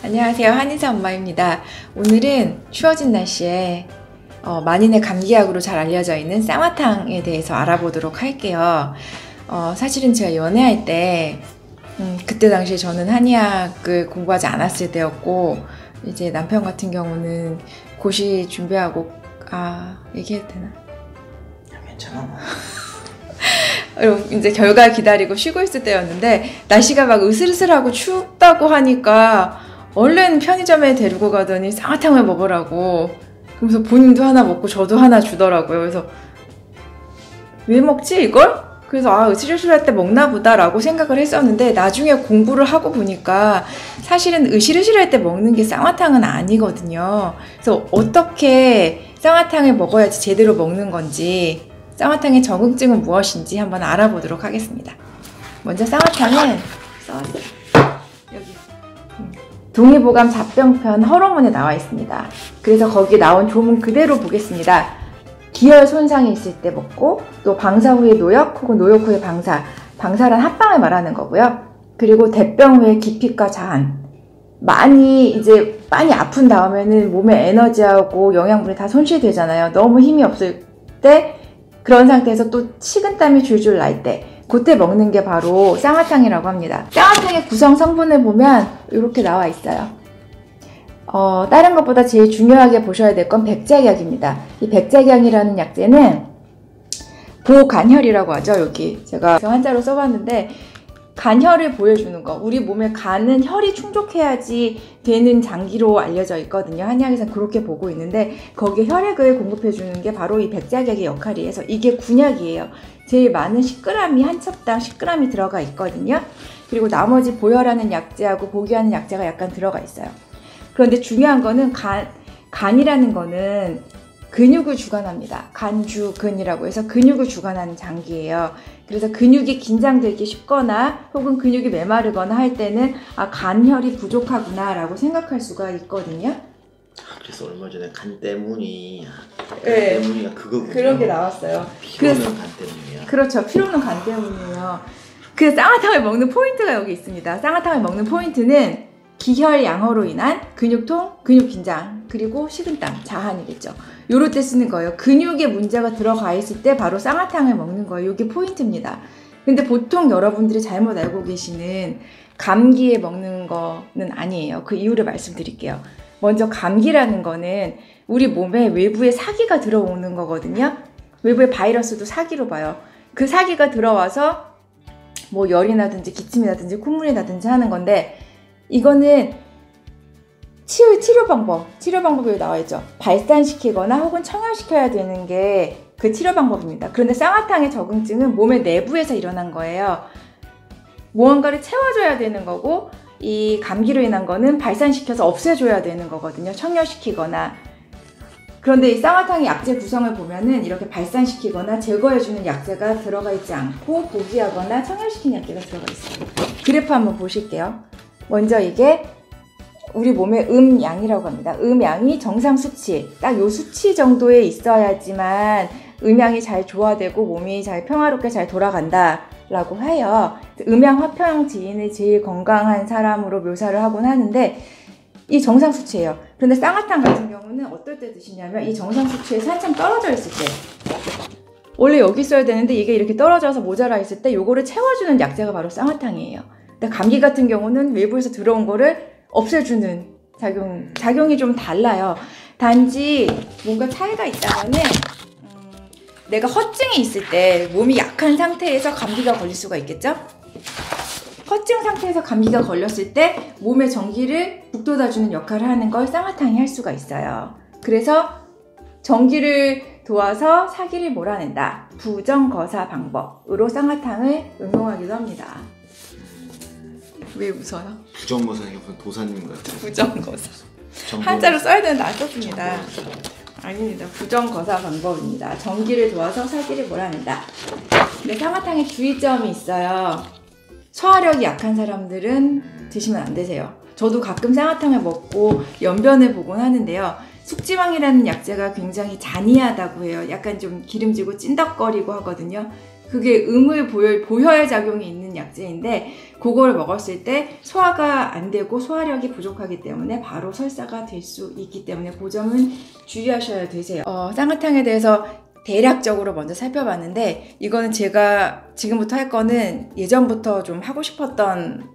안녕하세요, 한의사 엄마입니다. 오늘은 추워진 날씨에 만인의 감기약으로 잘 알려져 있는 쌍화탕에 대해서 알아보도록 할게요. 사실은 제가 연애할 때 그때 당시에 저는 한의학을 공부하지 않았을 때였고, 이제 남편 같은 경우는 고시 준비하고 얘기해도 되나? 괜찮아. 이제 결과 기다리고 쉬고 있을 때였는데, 날씨가 막 으슬으슬하고 춥다고 하니까 얼른 편의점에 데리고 가더니 쌍화탕을 먹으라고. 그러면서 본인도 하나 먹고 저도 하나 주더라고요. 그래서 왜 먹지 이걸? 그래서 으실으실할 때 먹나 보다 라고 생각을 했었는데, 나중에 공부를 하고 보니까 사실은 으실으실할 때 먹는 게 쌍화탕은 아니거든요. 그래서 어떻게 쌍화탕을 먹어야지 제대로 먹는 건지, 쌍화탕의 적응증은 무엇인지 한번 알아보도록 하겠습니다. 먼저 쌍화탕은 여기 동의보감 잡병편 허로문에 나와 있습니다. 그래서 거기 나온 조문 그대로 보겠습니다. 기혈 손상이 있을 때 먹고, 또 방사 후에 노역 혹은 노역 후에 방사란 합방을 말하는 거고요. 그리고 대병 후에 기피과 자한. 많이 아픈 다음에는 몸에 에너지하고 영양분이 다 손실되잖아요. 너무 힘이 없을 때, 그런 상태에서 또 식은땀이 줄줄 날 때, 그때 먹는 게 바로 쌍화탕이라고 합니다. 쌍화탕의 구성 성분을 보면 이렇게 나와 있어요. 다른 것보다 제일 중요하게 보셔야 될 건 백작약입니다. 이 백작약이라는 약재는 보간혈이라고 하죠. 여기 제가 한자로 써봤는데, 간혈을 보여주는 거. 우리 몸에 간은 혈이 충족해야지 되는 장기로 알려져 있거든요. 한의학에서는 그렇게 보고 있는데, 거기에 혈액을 공급해주는 게 바로 이 백작약의 역할이에요. 그래서 이게 군약이에요. 제일 많은 10g이 한 첩당 10g이 들어가 있거든요. 그리고 나머지 보혈하는 약재하고 보기하는 약재가 약간 들어가 있어요. 그런데 중요한 거는 간이라는 거는 근육을 주관합니다. 간주근이라고 해서 근육을 주관하는 장기예요. 그래서 근육이 긴장되기 쉽거나 혹은 근육이 메마르거나 할 때는 간혈이 부족하구나 라고 생각할 수가 있거든요. 그래서 얼마 전에 간 때문이가 그거군요. 그런 게 나왔어요. 피로는 간 때문이야. 그렇죠. 피로는 간 때문이에요. 그 쌍화탕을 먹는 포인트가 여기 있습니다. 쌍화탕을 먹는 포인트는 기혈 양허로 인한 근육통, 근육 긴장, 그리고 식은땀, 자한이겠죠. 요럴 때 쓰는 거예요. 근육에 문제가 들어가 있을 때 바로 쌍화탕을 먹는 거예요. 이게 포인트입니다. 근데 보통 여러분들이 잘못 알고 계시는 감기에 먹는 거는 아니에요. 그 이유를 말씀드릴게요. 먼저 감기라는 거는 우리 몸에 외부에 사기가 들어오는 거거든요. 외부의 바이러스도 사기로 봐요. 그 사기가 들어와서 뭐 열이 나든지 기침이 나든지 콧물이 나든지 하는 건데, 이거는 치료 방법이 여기 나와 있죠. 발산시키거나 혹은 청혈시켜야 되는 게 그 치료 방법입니다. 그런데 쌍화탕의 적응증은 몸의 내부에서 일어난 거예요. 무언가를 채워줘야 되는 거고, 이 감기로 인한 거는 발산시켜서 없애줘야 되는 거거든요. 청혈시키거나. 그런데 이 쌍화탕의 약재 구성을 보면은 이렇게 발산시키거나 제거해주는 약재가 들어가 있지 않고, 보기하거나 청혈시키는 약재가 들어가 있어요. 그래프 한번 보실게요. 먼저 이게 우리 몸의 음양이라고 합니다. 음양이 정상 수치, 딱 요 수치 정도에 있어야지만 음양이 잘 조화되고 몸이 잘 평화롭게 잘 돌아간다 라고 해요. 음양 화평 지인을 제일 건강한 사람으로 묘사를 하곤 하는데, 이 정상 수치예요. 그런데 쌍화탕 같은 경우는 어떨 때 드시냐면, 이 정상 수치에서 한참 떨어져 있을 때, 원래 여기 있어야 되는데 이게 이렇게 떨어져서 모자라 있을 때 요거를 채워주는 약재가 바로 쌍화탕이에요. 근데 감기 같은 경우는 외부에서 들어온 거를 없애주는 작용이 좀 달라요. 단지 뭔가 차이가 있다면은, 내가 허증이 있을 때 몸이 약한 상태에서 감기가 걸릴 수가 있겠죠? 허증 상태에서 감기가 걸렸을 때 몸의 전기를 북돋아주는 역할을 하는 걸 쌍화탕이 할 수가 있어요. 그래서 전기를 도와서 사기를 몰아낸다. 부정거사 방법으로 쌍화탕을 응용하기도 합니다. 왜 웃어요? 부정거사가 무슨 도사님 같아요. 부정거사. 한자로 써야 되는데 안 썼습니다. 아닙니다. 부정거사 방법입니다. 전기를 도와서 사기를 몰아낸다. 근데 쌍화탕에 주의점이 있어요. 소화력이 약한 사람들은 드시면 안 되세요. 저도 가끔 쌍화탕을 먹고 연변을 보곤 하는데요. 숙지황이라는 약재가 굉장히 잔이하다고 해요. 약간 좀 기름지고 찐덕거리고 하거든요. 그게 보혈 작용이 있는 약재인데 그걸 먹었을 때 소화가 안 되고 소화력이 부족하기 때문에 바로 설사가 될 수 있기 때문에 그 점은 주의하셔야 되세요. 쌍화탕에 대해서 대략적으로 먼저 살펴봤는데 이거는 제가 지금부터 할 거는 예전부터 좀 하고 싶었던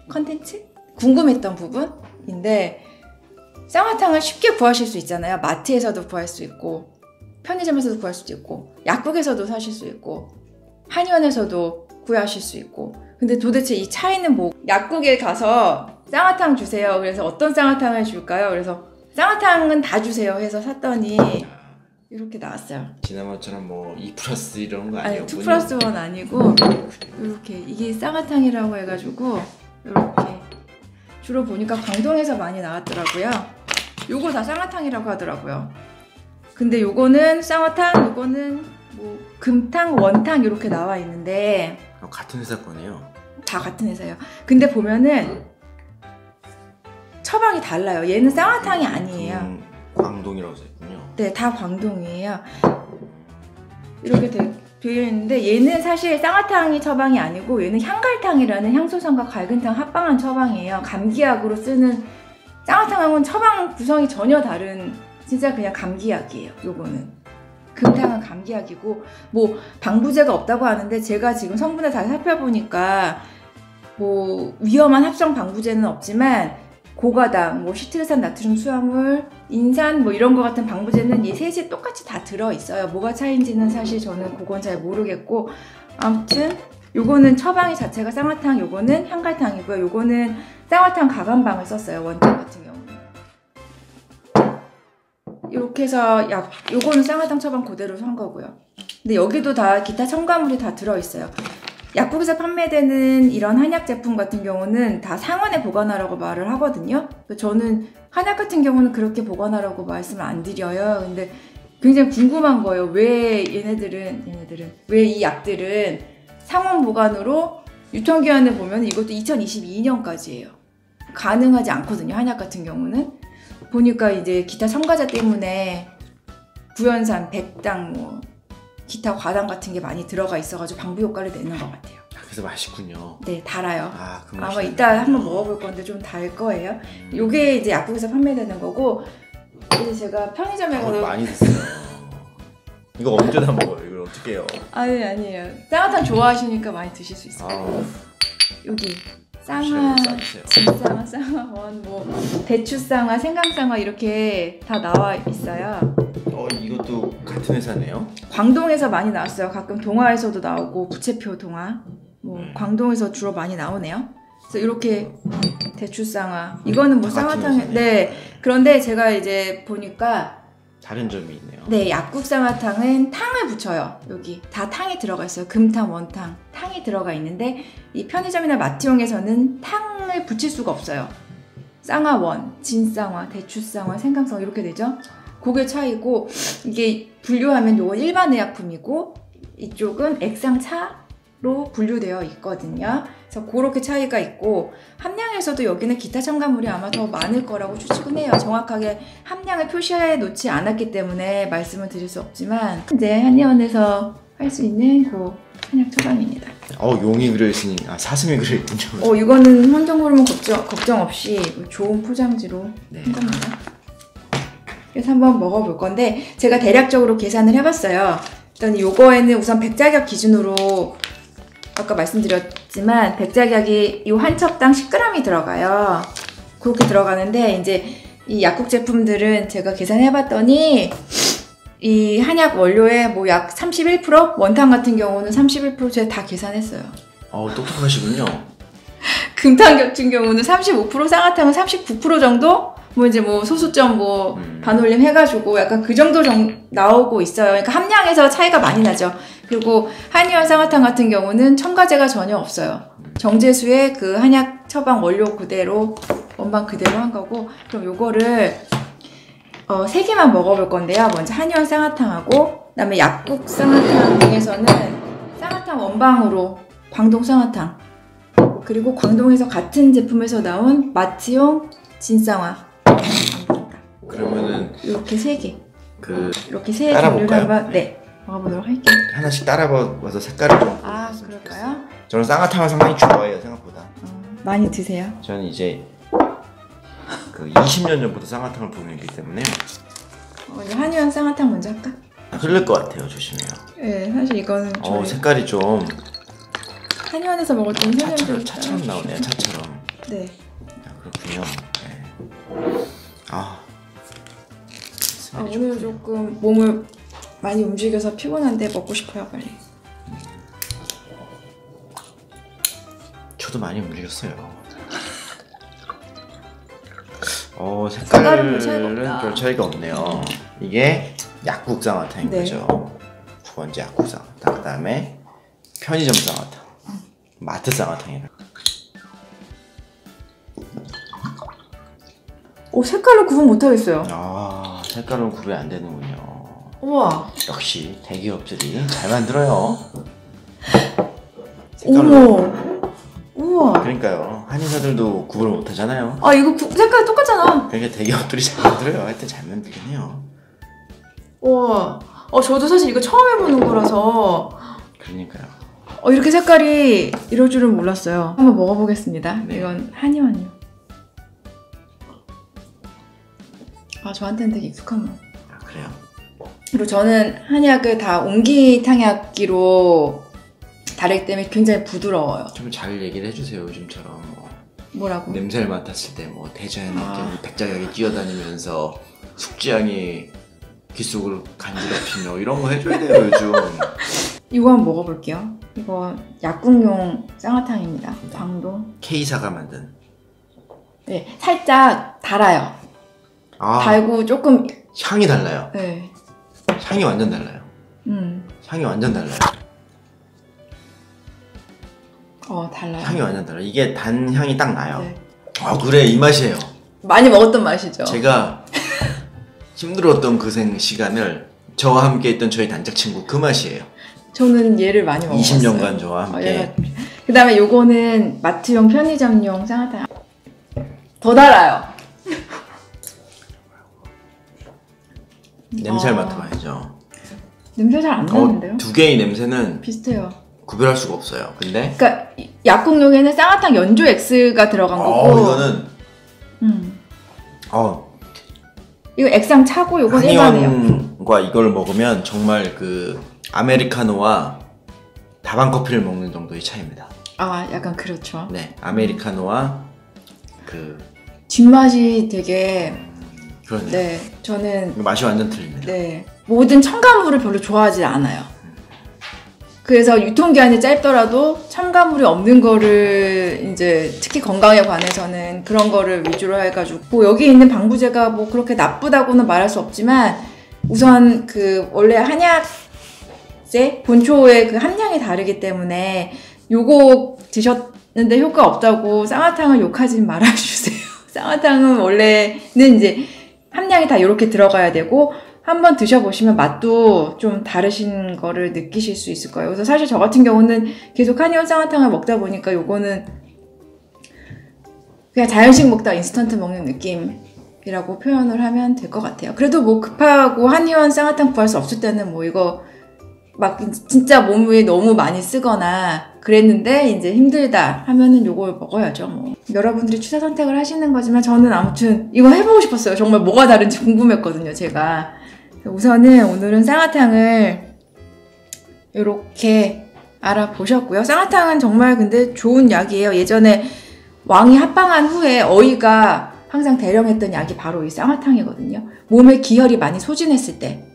컨텐츠? 궁금했던 부분인데 쌍화탕을 쉽게 구하실 수 있잖아요. 마트에서도 구할 수 있고 편의점에서도 구할 수도 있고 약국에서도 사실 수 있고 한의원에서도 구하실 수 있고 근데 도대체 이 차이는 뭐 약국에 가서 쌍화탕 주세요. 그래서 어떤 쌍화탕을 줄까요? 그래서 쌍화탕은 다 주세요 해서 샀더니 이렇게 나왔어요. 지난번처럼 뭐 2+ 이런 거 아니 아니었군요. 2+1 아니고 이렇게 이게 쌍화탕이라고 해가지고 이렇게 주로 보니까 광동에서 많이 나왔더라고요. 요거 다 쌍화탕이라고 하더라고요. 근데 요거는 쌍화탕, 요거는 뭐 금탕, 원탕 이렇게 나와 있는데 같은 회사 거네요. 다 같은 회사예요. 근데 보면은 처방이 달라요. 얘는 쌍화탕이 아니에요. 광동이라고 써있군요. 네, 다 광동이에요. 이렇게 되어 있는데 얘는 사실 쌍화탕이 처방이 아니고 얘는 향갈탕이라는 향소산과 갈근탕 합방한 처방이에요. 감기약으로 쓰는 쌍화탕하고는 처방 구성이 전혀 다른 진짜 그냥 감기약이에요. 요거는 금탕은 감기약이고 뭐 방부제가 없다고 하는데 제가 지금 성분을 다 살펴보니까 뭐 위험한 합성 방부제는 없지만 고가당, 뭐 시트르산 나트륨 수화물, 인산 뭐 이런 거 같은 방부제는 이 셋이 똑같이 다 들어있어요. 뭐가 차이인지는 사실 저는 그건 잘 모르겠고 아무튼 요거는 처방이 자체가 쌍화탕, 요거는 향갈탕이고요. 요거는 쌍화탕 가감방을 썼어요. 원탕 같은 경우는. 이렇게 해서 요거는 쌍화탕 처방 그대로 산 거고요. 근데 여기도 다 기타 첨가물이 다 들어있어요. 약국에서 판매되는 이런 한약 제품 같은 경우는 다 상온에 보관하라고 말을 하거든요. 저는 한약 같은 경우는 그렇게 보관하라고 말씀을 안 드려요. 근데 굉장히 궁금한 거예요. 왜 왜 이 약들은 상온 보관으로 유통기한을 보면 이것도 2022년까지예요. 가능하지 않거든요. 한약 같은 경우는. 보니까 이제 기타 첨가제 때문에 구연산, 백당, 뭐 기타 과당 같은 게 많이 들어가 있어가지고 방부 효과를 내는 것 같아요. 그래서 맛있군요. 네, 달아요. 아마 이따 한번 먹어볼 건데 좀 달 거예요. 요게 이제 약국에서 판매되는 거고 이제 제가 편의점에 가서 많이 드세요. 이거 언제나 먹어요. 이걸 어떻게 해요? 아니에요. 쌍화탕 좋아하시니까 많이 드실 수 있어요. 여기 쌍화, 진쌍화, 쌍화원, 뭐 대추쌍화, 생강쌍화 이렇게 다 나와 있어요. 이것도 같은 회사네요? 광동에서 많이 나왔어요. 가끔 동화에서도 나오고 부채표 동화, 뭐 광동에서 주로 많이 나오네요. 그래서 이렇게 대추쌍화, 이거는 뭐 쌍화탕, 네. 그런데 제가 이제 보니까 다른 점이 있네요. 네, 약국 쌍화탕은 탕을 붙여요. 여기 다 탕이 들어가 있어요. 금탕, 원탕, 탕이 들어가 있는데 이 편의점이나 마트용에서는 탕을 붙일 수가 없어요. 쌍화원, 진쌍화, 대추쌍화, 생강쌍화 이렇게 되죠. 그게 차이고 이게 분류하면 요건 일반 의약품이고 이쪽은 액상차로 분류되어 있거든요. 그래서 그렇게 차이가 있고 함량에서도 여기는 기타 첨가물이 아마 더 많을 거라고 추측은 해요. 정확하게 함량을 표시해 놓지 않았기 때문에 말씀을 드릴 수 없지만 이제 한의원에서 할 수 있는 그 한약 처방입니다. 용이 그려있으니 사슴이 그려있군요. 이거는 환경호르몬 걱정 없이 좋은 포장지로 한 겁니다. 그래서 한번 먹어볼 건데 제가 대략적으로 계산을 해봤어요. 일단 요거에는 우선 백작약 기준으로 아까 말씀드렸지만 백작약이 이 한 첩당 10g이 들어가요. 그렇게 들어가는데 이제 이 약국 제품들은 제가 계산해봤더니 이 한약 원료의 뭐 약 31%? 원탕 같은 경우는 31% 제가 다 계산했어요. 똑똑하시군요. 금탕 같은 경우는 35%, 쌍화탕은 39% 정도? 뭐 이제 뭐 소수점 뭐 반올림 해가지고 약간 그 정도 나오고 있어요. 그러니까 함량에서 차이가 많이 나죠. 그리고 한의원 쌍화탕 같은 경우는 첨가제가 전혀 없어요. 정제수의 그 한약 처방 원료 그대로 원방 그대로 한 거고 그럼 요거를 3개만 먹어볼 건데요. 먼저 한의원 쌍화탕하고 그다음에 약국 쌍화탕 중에서는 쌍화탕 원방으로 광동 쌍화탕 그리고 광동에서 같은 제품에서 나온 마트용 진쌍화 그러면은 이렇게 3개. 그 이렇게 세 따라 종류를 볼까요? 한번 먹어보도록 할게요. 하나씩 따라봐서 색깔을 좀. 아, 보셨으면 그럴까요? 좋겠어요. 저는 쌍화탕을 상당히 좋아해요, 생각보다. 많이 드세요? 저는 이제 그 20년 전부터 쌍화탕을 보내기 때문에 이제 한유한 쌍화탕 먼저 할까? 흐를 것 같아요. 조심해요. 네, 사실 이거는 저희 색깔이 좀 한유한에서 먹었던 차처럼 나오네요. 차처럼. 네. 그렇군요. 네. 오늘 조금 몸을 많이 움직여서 피곤한데 먹고 싶어요, 빨리. 저도 많이 움직였어요. 색깔은 별 차이가 없네요. 이게 약국 쌍화탕인 네. 거죠. 두 번째 약국 쌍화탕. 그 다음에 편의점 쌍화탕. 마트 쌍화탕이라. 색깔을 구분 못하겠어요. 색깔은 구분이 안 되는군요. 우와. 역시 대기업들이 잘 만들어요. 어머. 우와. 그러니까요. 한의사들도 구분을 못 하잖아요. 이거 색깔 똑같잖아. 그러니까 대기업들이 잘 만들어요. 하여튼 잘 만들긴 해요. 우와. 저도 사실 이거 처음 해보는 거라서. 그러니까요. 이렇게 색깔이 이럴 줄은 몰랐어요. 한번 먹어보겠습니다. 네. 이건 한의원이요. 저한테는 되게 익숙한 거. 그래요? 그리고 저는 한약을 다 옹기탕약기로 다르기 때문에 굉장히 부드러워요. 좀 잘 얘기를 해주세요. 요즘처럼 뭐라고? 냄새를 맡았을 때 대자연의 백작약이 뛰어다니면서 숙지향이 귓속을 간지럽히며 이런 거 해줘야 돼요. 요즘. 이거 한번 먹어볼게요. 이거 약국용 쌍화탕입니다. 광동. K사가 만든. 네, 살짝 달아요. 달고 조금. 향이 달라요. 네. 향이 완전 달라요. 향이 완전 달라요. 달라요. 향이 완전 달라요. 이게 단 향이 딱 나요. 네. 그래, 이 맛이에요. 많이 먹었던 맛이죠. 제가 힘들었던 그 시간을 저와 함께 있던 저희 단짝 친구 그 맛이에요. 저는 얘를 많이 먹었어요. 20년간 저와 함께. 그 다음에 요거는 마트용 편의점용 쌍화탕. 더 달아요. 냄새를 맡아봐야죠. 냄새 잘 안 나는데요? 두 개의 냄새는 비슷해요. 구별할 수가 없어요. 근데 그러니까 약국용에는 쌍화탕 연조 X가 들어간 거고. 이거는 이거 액상 차고 요건 일반이에요. 한의원과 이걸 먹으면 정말 그 아메리카노와 다방 커피를 먹는 정도의 차이입니다. 약간 그렇죠. 네, 아메리카노와 그 뒷맛이 되게. 그러네요. 네, 저는 맛이 완전 틀립니다. 네, 모든 첨가물을 별로 좋아하지 않아요. 그래서 유통기한이 짧더라도 첨가물이 없는 거를 이제 특히 건강에 관해서는 그런 거를 위주로 해가지고 여기 있는 방부제가 그렇게 나쁘다고는 말할 수 없지만 우선 그 원래 한약재 본초의 그 함량이 다르기 때문에 요거 드셨는데 효과 없다고 쌍화탕을 욕하지 말아주세요. 쌍화탕은 원래는 이제 함량이 다 이렇게 들어가야 되고 한번 드셔보시면 맛도 좀 다르신 거를 느끼실 수 있을 거예요. 그래서 사실 저 같은 경우는 계속 한의원 쌍화탕을 먹다 보니까 요거는 그냥 자연식 먹다 인스턴트 먹는 느낌이라고 표현을 하면 될 것 같아요. 그래도 급하고 한의원 쌍화탕 구할 수 없을 때는 이거 막 진짜 몸에 너무 많이 쓰거나 그랬는데 이제 힘들다 하면은 요걸 먹어야죠. 여러분들이 취사 선택을 하시는 거지만 저는 아무튼 이거 해보고 싶었어요. 정말 뭐가 다른지 궁금했거든요, 제가. 우선은 오늘은 쌍화탕을 이렇게 알아보셨고요. 쌍화탕은 정말 근데 좋은 약이에요. 예전에 왕이 합방한 후에 어이가 항상 대령했던 약이 바로 이 쌍화탕이거든요. 몸에 기혈이 많이 소진했을 때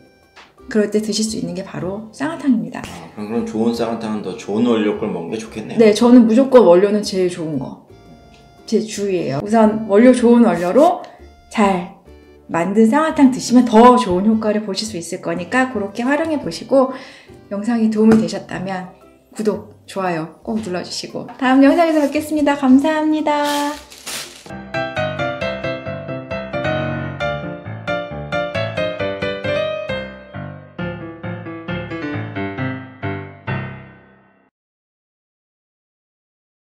그럴 때 드실 수 있는 게 바로 쌍화탕입니다. 그럼 좋은 쌍화탕은 더 좋은 원료 걸 먹는 게 좋겠네요. 네, 저는 무조건 원료는 제일 좋은 거. 제 주의예요. 우선 원료 좋은 원료로 잘 만든 쌍화탕 드시면 더 좋은 효과를 보실 수 있을 거니까 그렇게 활용해 보시고 영상이 도움이 되셨다면 구독, 좋아요 꼭 눌러주시고 다음 영상에서 뵙겠습니다. 감사합니다.